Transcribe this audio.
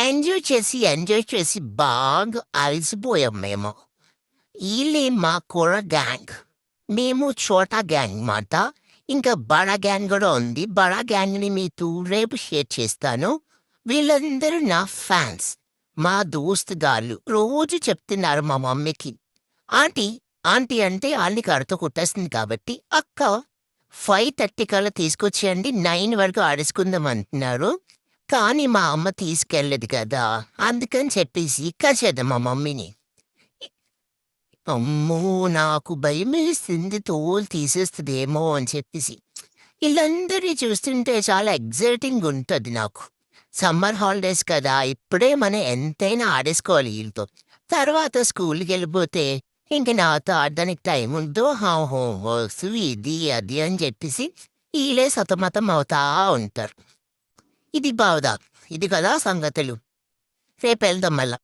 Enjoy చేసి బాగా అలసిపోయాం మేము. ఈళ్ళే మా కుర్ర గ్యాంగ్. మేము చోటా గ్యాంగ్ మాట. ఇంకా బడా గ్యాంగ్ గూడా ఉంది. బడా గ్యాంగ్‌ని మీతో రేపు షేర్ చేస్తాను. వీళ్ళందరూ నా ఫ్యాన్స్. మా దోస్తుగాళ్ళు. రోజు చెప్తున్నారు మా మమ్మీకి. ఆంటీ, ఆంటీ అంటే ఆళ్ళకి అరతో కొట్టేస్తుంది కాబట్టి, అక్క 5:30 కల్లా తీసుకొచ్చేయండి. 9 వరకు ఆడేసుకుందాం అంటున్నారు. కానీ మా అమ్మ తీసుకెళ్ళదు కదా! అందుకని చెప్పేసి కసేద్దాం మా మమ్మీని. అమ్మో! నాకు భయమేస్తుంది తోలు తీసేస్తదేమో అని చెప్పేసి. ఈళ్ళందరిని చూస్తుంటే చాలా ఎక్సైటింగుంటది నాకు. సమ్మర్ హాలిడేస్ కదా! ఇప్పుడే మనం ఎంతైనా ఆడేసుకోవాలి ఈళ్ళతో. తర్వాత స్కూలుకెళ్ళిపోతే ఇంక నాతో ఆడడానికి టైముండదు. హోమ్ వర్క్స్ ఇది, అది అని చెప్పేసి ఈళ్ళే సతమతం అవుతా ఉంటారు. ఇది బాధ. ఇది కదా సంగతులు. రేపెళ్దాం మళ్ళా.